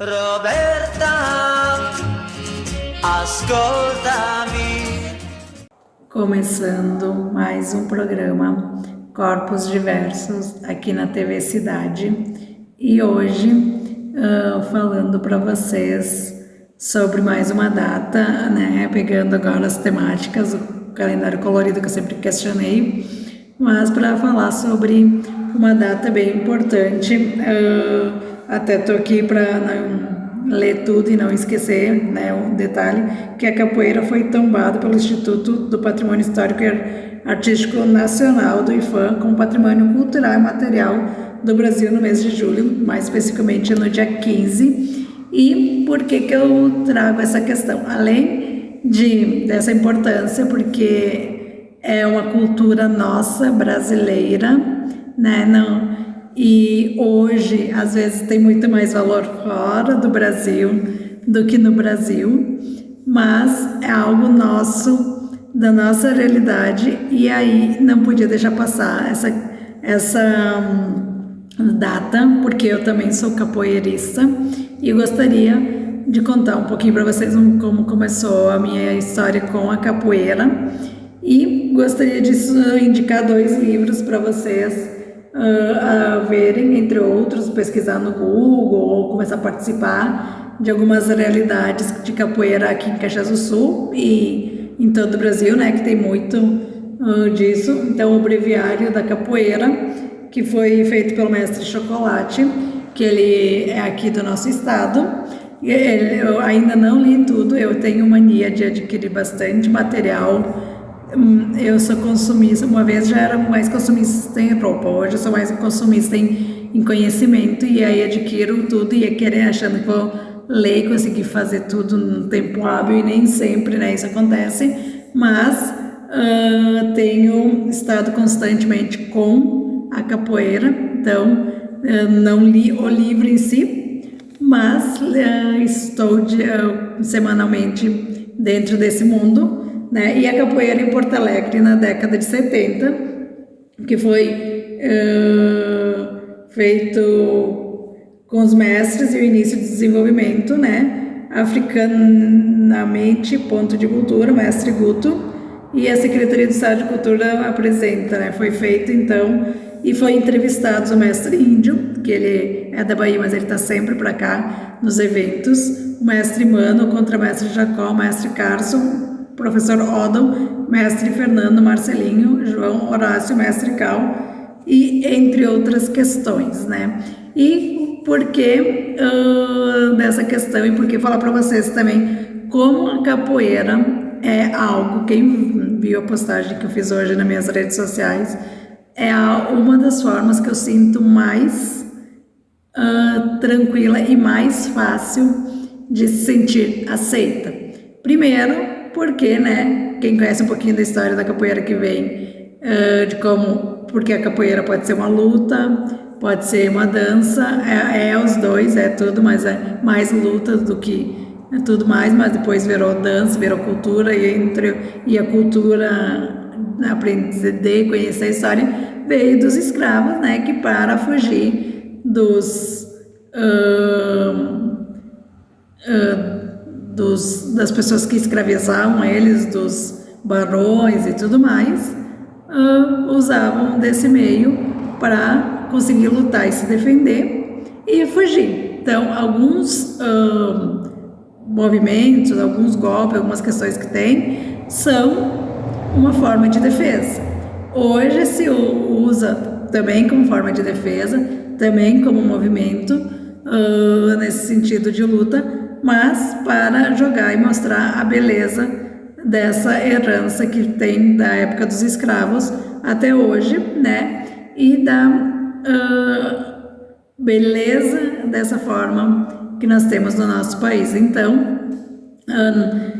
Roberta, ascoltami. Começando mais um programa Corpos Diversos aqui na TV Cidade e hoje falando para vocês sobre mais uma data, né? Pegando agora as temáticas, o calendário colorido que eu sempre questionei, mas para falar sobre uma data bem importante. Até tô aqui para ler tudo e não esquecer, né, um detalhe, que a capoeira foi tombada pelo Instituto do Patrimônio Histórico e Artístico Nacional do IPHAN como Patrimônio Cultural e Material do Brasil no mês de julho, mais especificamente no dia 15. E por que eu trago essa questão? Além dessa importância, porque é uma cultura nossa, brasileira, né, e hoje, às vezes, tem muito mais valor fora do Brasil do que no Brasil, mas é algo nosso, da nossa realidade, e aí não podia deixar passar essa data, porque eu também sou capoeirista e gostaria de contar um pouquinho para vocês como começou a minha história com a capoeira, e gostaria de indicar 2 livros para vocês a verem, entre outros, pesquisar no Google ou começar a participar de algumas realidades de capoeira aqui em Caxias do Sul e em todo o Brasil, né, que tem muito disso. Então, o Breviário da Capoeira, que foi feito pelo mestre Chocolate, que ele é aqui do nosso estado. Eu ainda não li tudo, eu tenho mania de adquirir bastante material. Eu sou consumista, uma vez já era mais consumista em roupa, hoje eu sou mais consumista em conhecimento, e aí adquiro tudo e achando que vou ler e conseguir fazer tudo no tempo hábil, e nem sempre, né, isso acontece, mas tenho estado constantemente com a capoeira, então não li o livro em si, mas estou semanalmente dentro desse mundo, né? E a capoeira em Porto Alegre na década de 70, que foi feito com os mestres e o início do desenvolvimento, né? Africanamente, ponto de cultura, mestre Guto, e a Secretaria de Estado de Cultura apresenta, né? Foi feito então, e foi entrevistado o mestre Índio, que ele é da Bahia, mas ele está sempre para cá nos eventos, o mestre Mano, o contramestre Jacó, o mestre Carson, professor Odom, mestre Fernando Marcelinho, João Horácio, mestre Cal, e entre outras questões, né? E por que dessa questão, e por que falar para vocês também como a capoeira é algo, quem viu a postagem que eu fiz hoje nas minhas redes sociais, é uma das formas que eu sinto mais tranquila e mais fácil de se sentir aceita. Primeiro, porque, né, quem conhece um pouquinho da história da capoeira, que vem porque a capoeira pode ser uma luta, pode ser uma dança, os dois, é tudo, mas é mais luta do que tudo mais, mas depois virou dança, virou cultura, e a cultura, aprender, conhecer a história, veio dos escravos, né, que para fugir das pessoas que escravizavam eles, dos barões e tudo mais, usavam desse meio para conseguir lutar e se defender e fugir. Então, alguns movimentos, alguns golpes, algumas questões que tem, são uma forma de defesa. Hoje se usa também como forma de defesa, também como movimento, nesse sentido de luta, mas para jogar e mostrar a beleza dessa herança que tem da época dos escravos até hoje, né? E da beleza dessa forma que nós temos no nosso país. Então,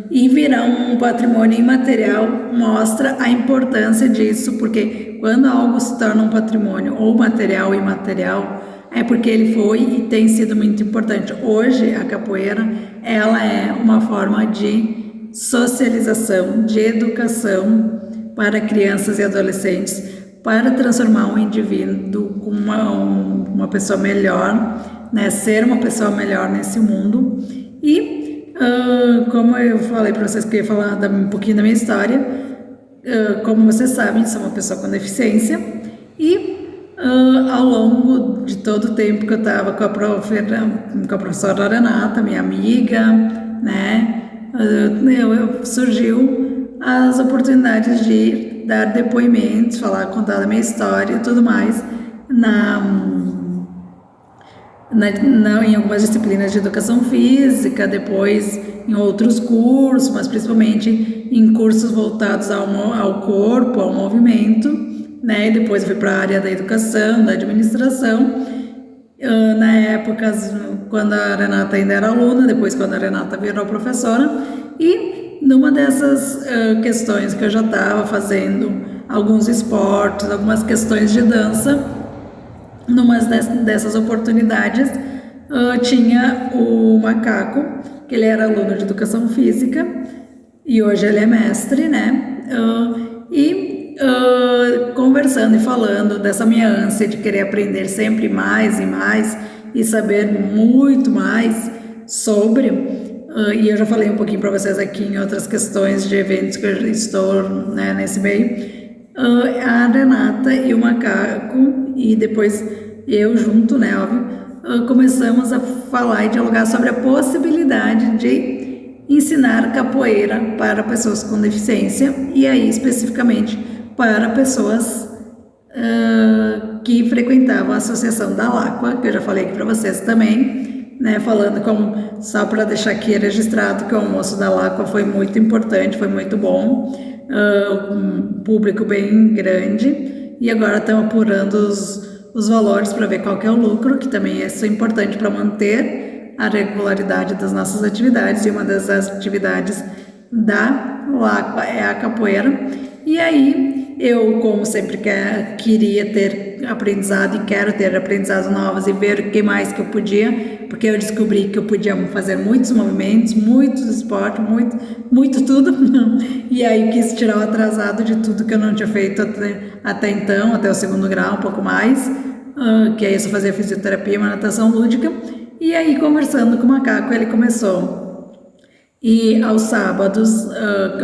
e virar um patrimônio imaterial mostra a importância disso, porque quando algo se torna um patrimônio ou material imaterial, é porque ele foi e tem sido muito importante. Hoje, a capoeira, ela é uma forma de socialização, de educação para crianças e adolescentes, para transformar um indivíduo como uma pessoa melhor, né, ser uma pessoa melhor nesse mundo. E como eu falei para vocês que eu ia falar um pouquinho da minha história, como vocês sabem, sou uma pessoa com deficiência e ao longo de todo o tempo que eu estava com a professora Renata, minha amiga, né, surgiu as oportunidades de dar depoimentos, contar da minha história e tudo mais em algumas disciplinas de educação física, depois em outros cursos, mas principalmente em cursos voltados ao corpo, ao movimento, né? E depois eu fui para a área da educação, da administração. Na época, quando a Renata ainda era aluna, depois quando a Renata virou professora, e numa dessas questões que eu já estava fazendo alguns esportes, algumas questões de dança, numa dessas oportunidades tinha o Macaco, que ele era aluno de educação física e hoje ele é mestre, né? Conversando e falando dessa minha ânsia de querer aprender sempre mais e mais e saber muito mais sobre, e eu já falei um pouquinho para vocês aqui em outras questões de eventos que eu estou, né, nesse meio, a Renata e o Macaco, e depois eu junto, né, óbvio, começamos a falar e dialogar sobre a possibilidade de ensinar capoeira para pessoas com deficiência, e aí especificamente para pessoas que frequentavam a Associação da Laqua, que eu já falei aqui para vocês também, né, falando só para deixar aqui registrado que o almoço da Laqua foi muito importante, foi muito bom, um público bem grande, e agora estamos apurando os valores para ver qual que é o lucro, que também é importante para manter a regularidade das nossas atividades, e uma das atividades da Laqua é a capoeira. E aí, eu, como sempre queria ter aprendizado e quero ter aprendizados novos e ver o que mais que eu podia, porque eu descobri que eu podia fazer muitos movimentos, muitos esportes, muito tudo, e aí quis tirar o atrasado de tudo que eu não tinha feito até então, até o 2º grau, um pouco mais, que aí eu só fazia fisioterapia e uma natação lúdica, e aí conversando com o Macaco, ele começou, e aos sábados,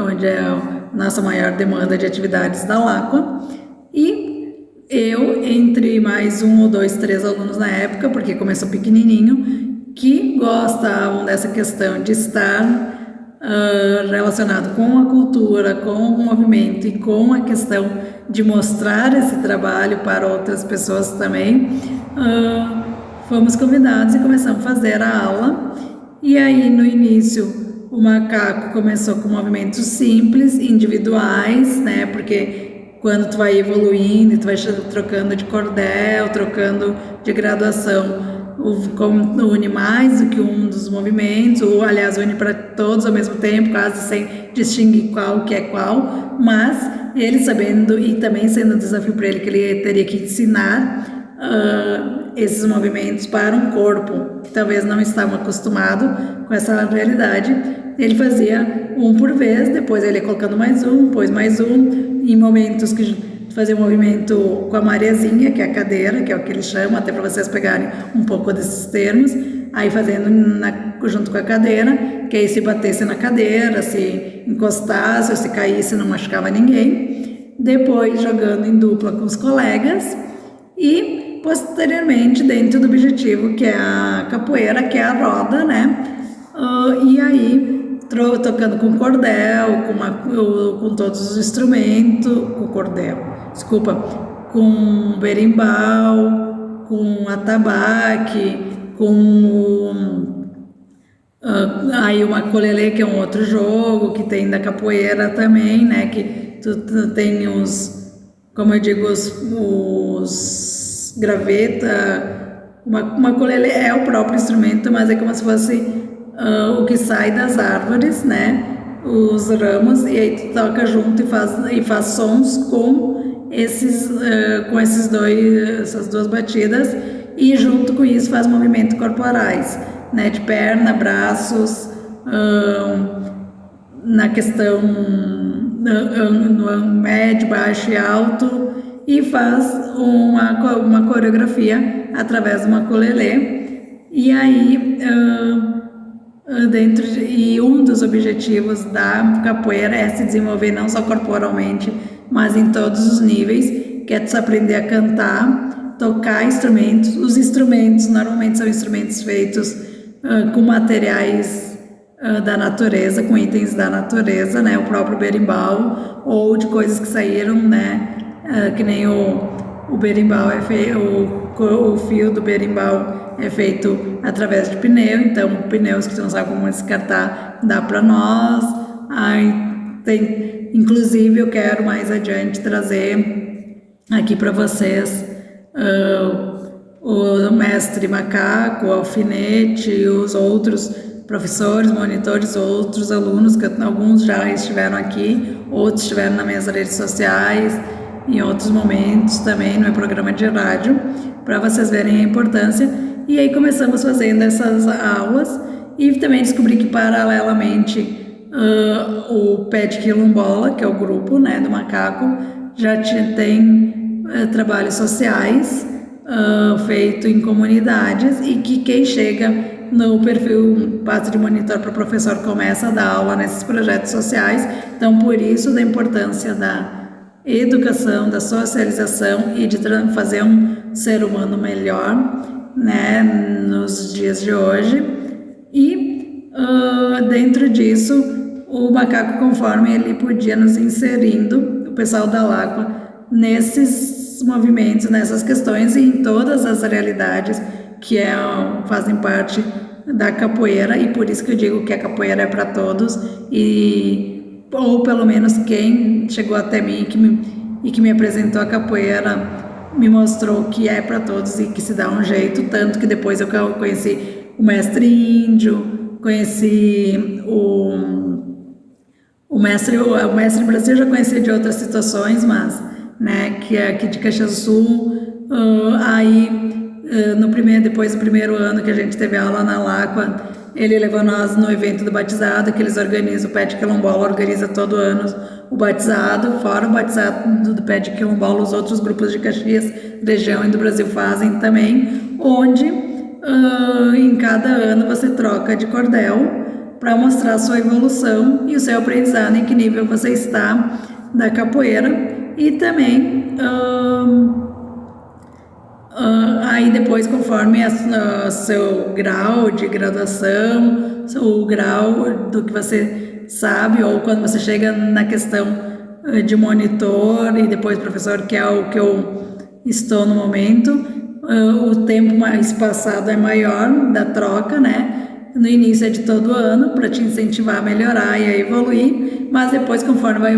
onde é a nossa maior demanda de atividades da Laqua, e eu, entre mais 1 ou 2, 3 alunos na época, porque começou pequenininho, que gostavam dessa questão de estar relacionado com a cultura, com o movimento e com a questão de mostrar esse trabalho para outras pessoas também, fomos convidados e começamos a fazer a aula. E aí no início o Macaco começou com movimentos simples, individuais, né? Porque quando tu vai evoluindo, tu vai trocando de cordel, trocando de graduação, une mais do que um dos movimentos, ou aliás une para todos ao mesmo tempo, quase sem distinguir qual que é qual, mas ele sabendo e também sendo um desafio para ele que ele teria que ensinar esses movimentos para um corpo que talvez não estava acostumado com essa realidade, ele fazia um por vez, depois ele ia colocando mais um, depois mais um, em momentos que fazia um movimento com a mariazinha, que é a cadeira, que é o que eles chamam, até para vocês pegarem um pouco desses termos, aí fazendo junto com a cadeira, que aí se batesse na cadeira, se encostasse ou se caísse não machucava ninguém, depois jogando em dupla com os colegas e posteriormente dentro do objetivo que é a capoeira, que é a roda, né? E aí tocando com cordel, com todos os instrumentos, com berimbau, com atabaque, com aí o macolelê, que é um outro jogo que tem da capoeira também, né? Que tu tem como eu digo, os graveta, o macolelê é o próprio instrumento, mas é como se fosse o que sai das árvores, né? Os ramos, e aí tu toca junto e faz sons com essas duas batidas, e junto com isso faz movimentos corporais, né? De perna, braços, na questão no médio, baixo e alto, e faz uma coreografia através do macolelê, E aí, e um dos objetivos da capoeira é se desenvolver não só corporalmente, mas em todos os níveis, que é tu aprender a cantar, tocar instrumentos. Os instrumentos normalmente são instrumentos feitos com materiais da natureza, com itens da natureza, né? O próprio berimbau, ou de coisas que saíram, né? Que nem o berimbau é feito, o fio do berimbau é feito através de pneu, então pneus que tu não sabe como descartar, dá para nós. Inclusive eu quero mais adiante trazer aqui para vocês o mestre macaco, o alfinete e os outros professores, monitores, outros alunos, que alguns já estiveram aqui, outros estiveram nas minhas redes sociais, em outros momentos também no meu programa de rádio, para vocês verem a importância. E aí começamos fazendo essas aulas e também descobri que paralelamente o Pet Quilombola, que é o grupo, né, do macaco, já tem trabalhos sociais feito em comunidades, e que quem chega no perfil Passo de Monitor para o Professor começa a dar aula nesses projetos sociais. Então, por isso da importância da educação, da socialização e de fazer um ser humano melhor, né, nos dias de hoje. E dentro disso, o macaco, conforme ele podia nos inserindo, o pessoal da Laqua, nesses movimentos, nessas questões e em todas as realidades que fazem parte da capoeira, e por isso que eu digo que a capoeira é para todos, ou pelo menos quem chegou até mim e que me apresentou a capoeira me mostrou que é para todos e que se dá um jeito, tanto que depois eu conheci o mestre índio, conheci o mestre Brasil, já conheci de outras situações, mas, né, que é aqui de Caxias do Sul. Depois do primeiro ano que a gente teve aula na Laqua, ele levou nós no evento do batizado, que eles organizam, o Pet Quilombola organiza todo ano o batizado, fora o batizado do Pet Quilombola, os outros grupos de Caxias, região e do Brasil fazem também, onde em cada ano você troca de cordel para mostrar a sua evolução e o seu aprendizado, em que nível você está da capoeira. E também aí depois, conforme seu grau de graduação, o grau do que você sabe, ou quando você chega na questão de monitor e depois professor, que é o que eu estou no momento, o tempo mais passado é maior da troca, né? No início é de todo ano, para te incentivar a melhorar e a evoluir, mas depois, conforme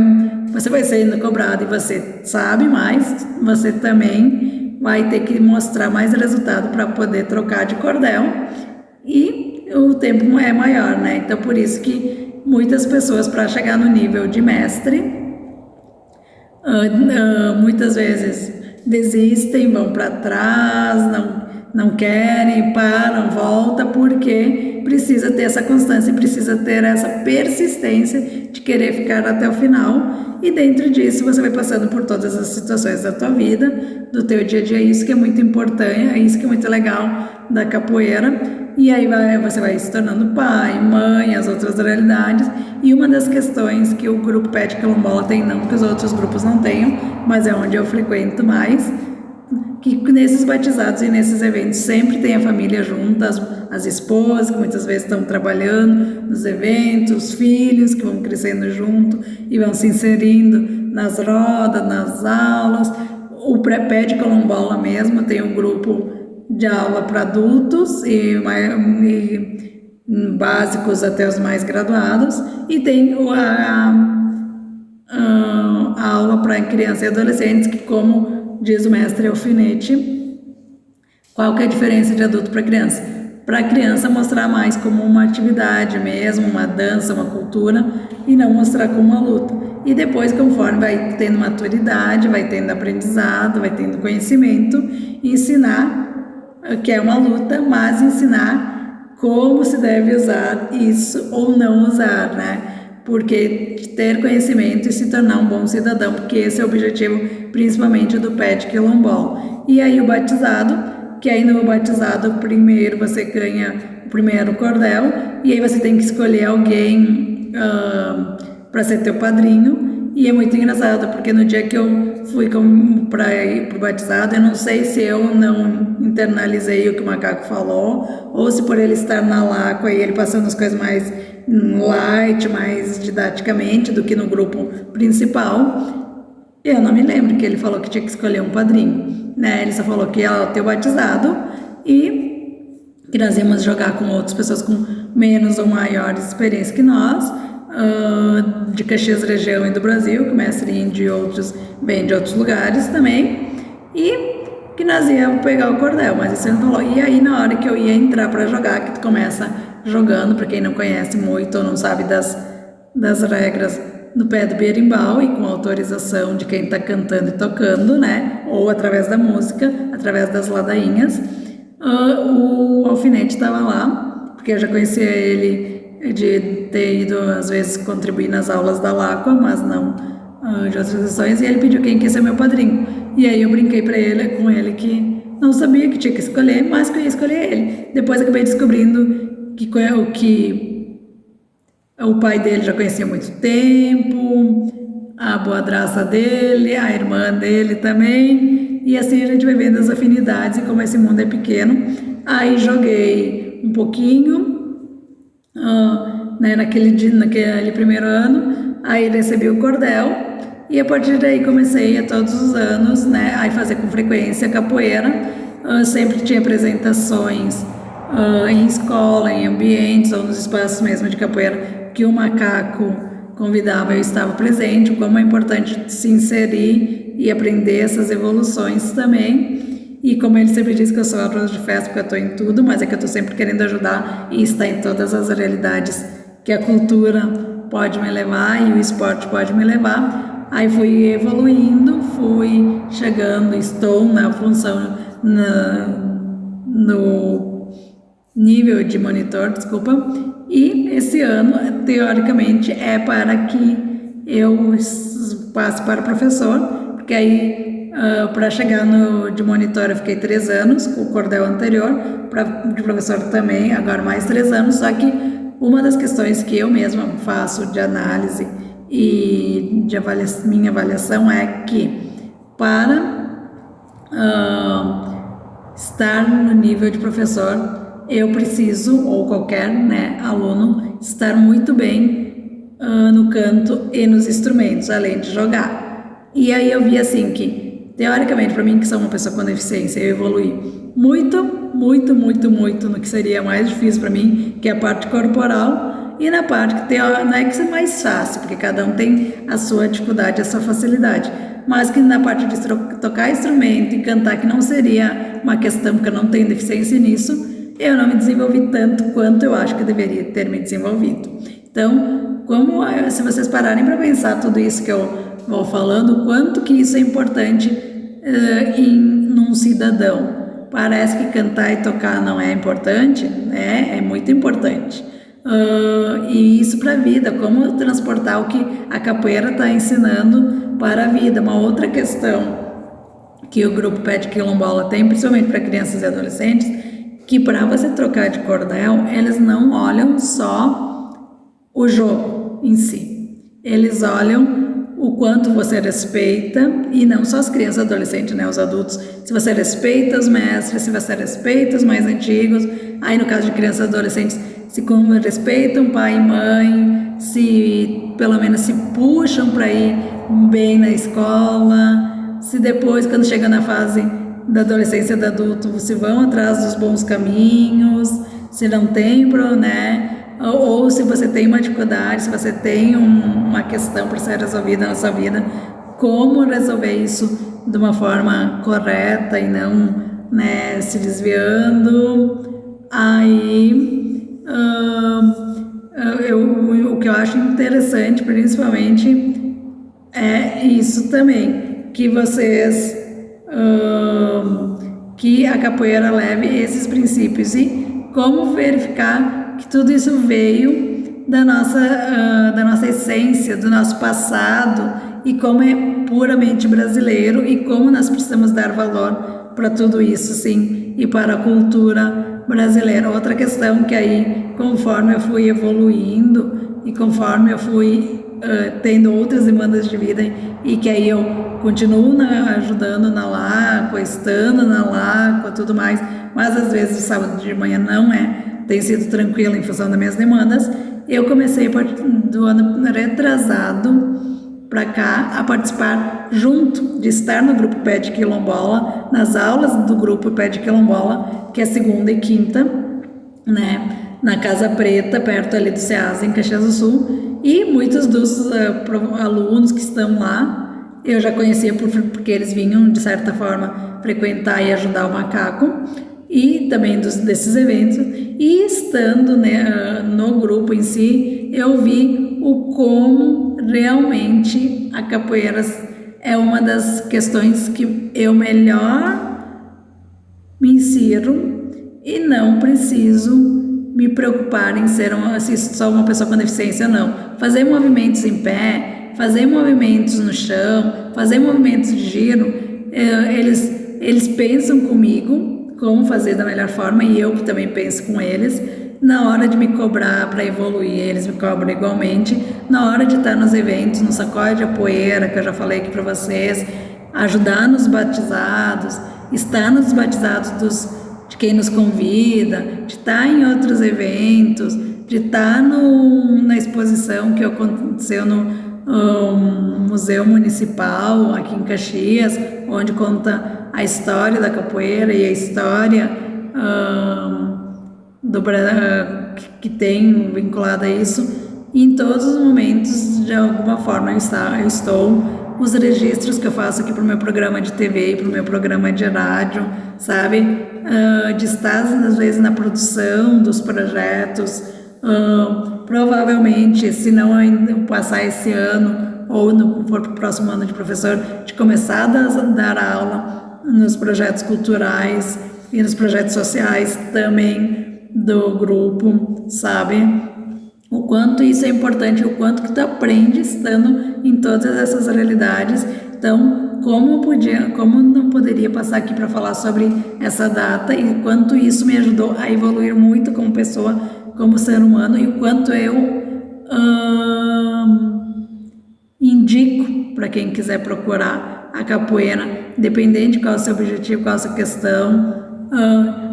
você vai sendo cobrado e você sabe mais, você também vai ter que mostrar mais resultado para poder trocar de cordel, e o tempo é maior, né? Então, por isso que muitas pessoas, para chegar no nível de mestre, muitas vezes desistem, vão para trás, não querem, param, voltam, porque precisa ter essa constância, precisa ter essa persistência de querer ficar até o final. E dentro disso você vai passando por todas as situações da tua vida, do teu dia a dia. Isso que é muito importante, é isso que é muito legal da capoeira. E aí você vai se tornando pai, mãe, as outras realidades. E uma das questões que o grupo Pet Quilombola tem, não que os outros grupos não tenham, mas é onde eu frequento mais, que nesses batizados e nesses eventos sempre tem a família junto, as esposas que muitas vezes estão trabalhando nos eventos, os filhos que vão crescendo junto e vão se inserindo nas rodas, nas aulas. O Pet Quilombola mesmo tem um grupo de aula para adultos e básicos até os mais graduados, e tem a aula para crianças e adolescentes, que, como diz o mestre Alfinete, qual que é a diferença de adulto para criança? Para a criança mostrar mais como uma atividade mesmo, uma dança, uma cultura, e não mostrar como uma luta. E depois, conforme vai tendo maturidade, vai tendo aprendizado, vai tendo conhecimento, ensinar, que é uma luta, mas ensinar como se deve usar isso ou não usar, né? Porque ter conhecimento e se tornar um bom cidadão, porque esse é o objetivo principalmente do Pet Quilombola. E aí o batizado que aí no batizado primeiro você ganha o primeiro cordel, e aí você tem que escolher alguém para ser teu padrinho. E é muito engraçado, porque no dia que eu fui para ir pro batizado, eu não sei se eu não internalizei o que o macaco falou, ou se por ele estar na Láqua e ele passando as coisas mais light, mais didaticamente do que no grupo principal, eu não me lembro que ele falou que tinha que escolher um padrinho, né? Ele só falou que ia ter o batizado e que nós íamos jogar com outras pessoas com menos ou maior experiência que nós, de Caxias região e do Brasil, que o mestre Indy e outros vêm de outros lugares também, e que nós íamos pegar o cordel, mas isso ele não falou. E aí na hora que eu ia entrar para jogar, que tu começa jogando, para quem não conhece muito ou não sabe das regras, no pé do berimbau e com autorização de quem está cantando e tocando, né, ou através da música, através das ladainhas, o alfinete estava lá, porque eu já conhecia ele de ter ido às vezes contribuir nas aulas da Láqua, mas não de outras lições, e ele pediu quem quer ser meu padrinho. E aí eu brinquei com ele que não sabia que tinha que escolher, mas que eu ia escolher ele. Depois acabei descobrindo que o pai dele já conhecia há muito tempo, a boadraça dele, a irmã dele também, e assim a gente vai vendo as afinidades e como esse mundo é pequeno. Aí joguei um pouquinho, né, naquele primeiro ano, aí recebi o cordel, e a partir daí comecei a todos os anos, né, a fazer com frequência capoeira. Sempre tinha apresentações em escola, em ambientes ou nos espaços mesmo de capoeira que o macaco convidava, eu estava presente. Como é importante se inserir e aprender essas evoluções também. E como ele sempre diz que eu sou arroz de festa porque eu estou em tudo, mas é que eu estou sempre querendo ajudar e estar em todas as realidades que a cultura pode me levar e o esporte pode me levar. Aí fui evoluindo, fui chegando, estou na função, no nível de monitor, e esse ano, teoricamente, é para que eu passe para professor, porque aí para chegar de monitor eu fiquei 3 anos com o cordel anterior, de professor também, agora mais 3 anos, só que uma das questões que eu mesma faço de análise e de minha avaliação é que para estar no nível de professor, eu preciso, ou qualquer, né, aluno, estar muito bem no canto e nos instrumentos, além de jogar. E aí eu vi assim que, teoricamente, para mim que sou uma pessoa com deficiência, eu evoluí muito no que seria mais difícil para mim, que é a parte corporal, e na parte que não é que seja mais fácil, porque cada um tem a sua dificuldade, a sua facilidade, mas que na parte de tocar instrumento e cantar, que não seria uma questão, porque eu não tenho deficiência nisso, eu não me desenvolvi tanto quanto eu acho que eu deveria ter me desenvolvido. Então, se vocês pararem para pensar tudo isso que eu vou falando, quanto que isso é importante num cidadão. Parece que cantar e tocar não é importante, né? É muito importante. E isso para a vida, como transportar o que a capoeira está ensinando para a vida. Uma outra questão que o grupo Pet Quilombola tem, principalmente para crianças e adolescentes, que para você trocar de cordel, eles não olham só o jogo em si. Eles olham o quanto você respeita, e não só as crianças e adolescentes, né, os adultos, se você respeita os mestres, se você respeita os mais antigos. Aí no caso de crianças e adolescentes, se como respeitam pai e mãe, se pelo menos se puxam para ir bem na escola, se depois, quando chega na fase da adolescência e do adulto, se vão atrás dos bons caminhos, se não tem, né? Ou se você tem uma dificuldade, se você tem uma questão para ser resolvida na sua vida, como resolver isso de uma forma correta e não, né, se desviando. Aí o que eu acho interessante, principalmente, é isso também, que vocês que a capoeira leve esses princípios e como verificar que tudo isso veio da nossa essência, do nosso passado, e como é puramente brasileiro e como nós precisamos dar valor para tudo isso, sim, e para a cultura brasileira. Outra questão que aí, conforme eu fui evoluindo e conforme eu fui tendo outras demandas de vida e que aí eu continuo ajudando na Láqua, estando na Láqua, tudo mais, mas às vezes o sábado de manhã não tem sido tranquilo em função das minhas demandas, eu comecei do ano retrasado para cá a participar junto, de estar no grupo Pé de Quilombola, nas aulas do grupo Pé de Quilombola, que é segunda e quinta, né, na Casa Preta, perto ali do SEASA, em Caxias do Sul, e muitos dos alunos que estão lá, eu já conhecia porque eles vinham, de certa forma, frequentar e ajudar o macaco, e também desses eventos, e estando, né, no grupo em si, eu vi o como realmente a capoeira é uma das questões que eu melhor me insiro e não preciso me preocupar em ser só uma pessoa com deficiência, não. Fazer movimentos em pé, fazer movimentos no chão, fazer movimentos de giro, eles pensam comigo como fazer da melhor forma e eu que também penso com eles. Na hora de me cobrar para evoluir, eles me cobram igualmente. Na hora de estar nos eventos, no sacode a poeira, que eu já falei aqui para vocês, ajudar nos batizados, estar nos batizados de quem nos convida, de estar em outros eventos, de estar na exposição que aconteceu no Museu Municipal aqui em Caxias, onde conta a história da capoeira e a história que tem vinculada a isso. E em todos os momentos, de alguma forma, eu estou. Os registros que eu faço aqui para o meu programa de TV e para o meu programa de rádio, sabe? De estar, às vezes, na produção dos projetos. Provavelmente, se não passar esse ano ou for para o próximo ano de professor, de começar a dar aula nos projetos culturais e nos projetos sociais também do grupo, sabe? O quanto isso é importante, o quanto que tu aprende estando em todas essas realidades. Então, como não poderia passar aqui para falar sobre essa data e quanto isso me ajudou a evoluir muito como pessoa, como ser humano, e o quanto eu indico para quem quiser procurar a capoeira, independente de qual é o seu objetivo, qual é a sua questão.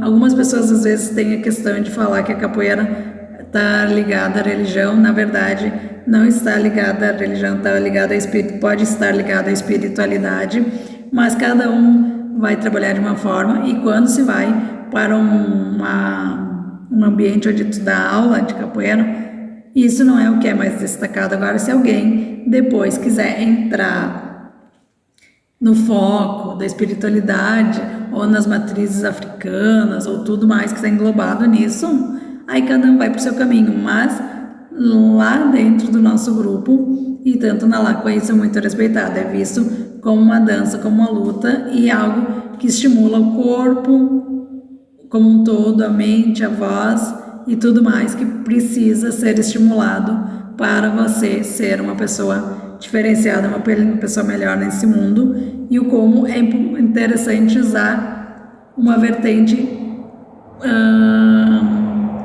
Algumas pessoas às vezes têm a questão de falar que a capoeira está ligada à religião. Na verdade, não está ligada à religião, está ligada ao espírito, pode estar ligada à espiritualidade, mas cada um vai trabalhar de uma forma, e quando se vai para um ambiente onde tu dá aula de capoeira, isso não é o que é mais destacado. Agora, se alguém depois quiser entrar no foco da espiritualidade ou nas matrizes africanas ou tudo mais que está englobado nisso, aí cada um vai para o seu caminho, mas lá dentro do nosso grupo, e tanto na Láqua, isso é muito respeitado, é visto como uma dança, como uma luta e algo que estimula o corpo como um todo, a mente, a voz e tudo mais que precisa ser estimulado para você ser uma pessoa diferenciada, uma pessoa melhor nesse mundo, e o como é interessante usar uma vertente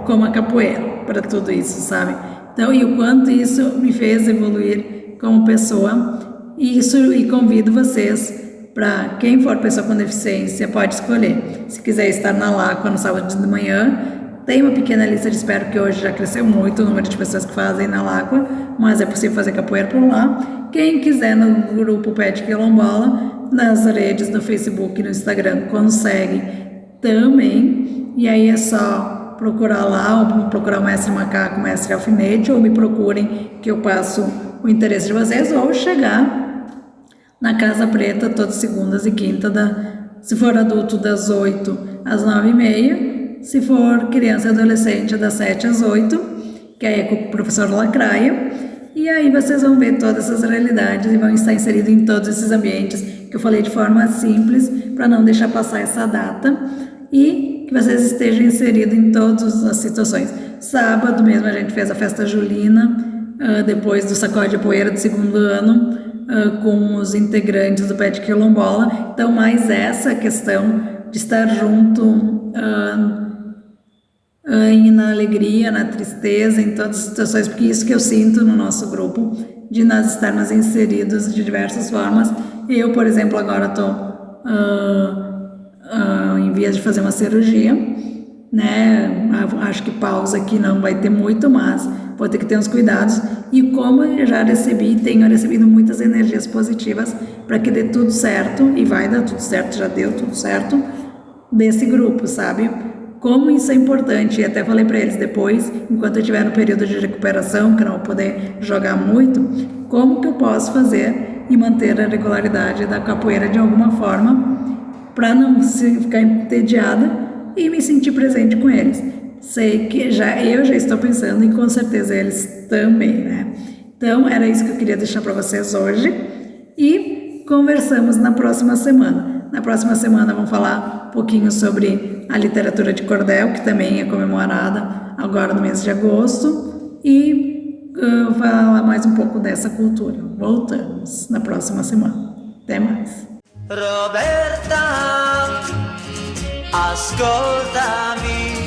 como a capoeira para tudo isso, sabe? Então, e o quanto isso me fez evoluir como pessoa, e convido vocês, para quem for pessoa com deficiência, pode escolher. Se quiser estar na Láqua no sábado de manhã, tem uma pequena lista de espera, que hoje já cresceu muito o número de pessoas que fazem na Láqua, mas é possível fazer capoeira por lá. Quem quiser no grupo Pé de Quilombola, nas redes do Facebook e no Instagram, consegue também, e aí é só procurar lá, ou procurar o Mestre Macaco, o Mestre Alfinete, ou me procurem que eu passo o interesse de vocês, ou chegar na Casa Preta todas segundas e quinta, se for adulto, das 8 às 9h30, se for criança e adolescente, das 7 às 8, que aí é com o professor Lacraia, e aí vocês vão ver todas essas realidades e vão estar inseridos em todos esses ambientes que eu falei de forma simples, para não deixar passar essa data, e que vocês estejam inseridos em todas as situações. Sábado mesmo a gente fez a festa julina, depois do sacode de poeira do segundo ano, com os integrantes do Pé de Quilombola. Então, mais essa questão de estar junto na alegria, na tristeza, em todas as situações, porque isso que eu sinto no nosso grupo, de nós estarmos inseridos de diversas formas. Eu, por exemplo, agora estou em vias de fazer uma cirurgia, né? Acho que pausa aqui não vai ter muito, mas vou ter que ter uns cuidados. E como eu já tenho recebido muitas energias positivas para que dê tudo certo, e vai dar tudo certo, já deu tudo certo, desse grupo, sabe? Como isso é importante, e até falei para eles depois, enquanto eu estiver no período de recuperação, que não vou poder jogar muito, como que eu posso fazer e manter a regularidade da capoeira de alguma forma, para não ficar entediada e me sentir presente com eles. Sei que eu já estou pensando e com certeza eles também, né? Então era isso que eu queria deixar para vocês hoje e conversamos na próxima semana. Na próxima semana vamos falar um pouquinho sobre a literatura de cordel, que também é comemorada agora no mês de agosto, e falar mais um pouco dessa cultura. Voltamos na próxima semana. Até mais. Roberta, ascoltami.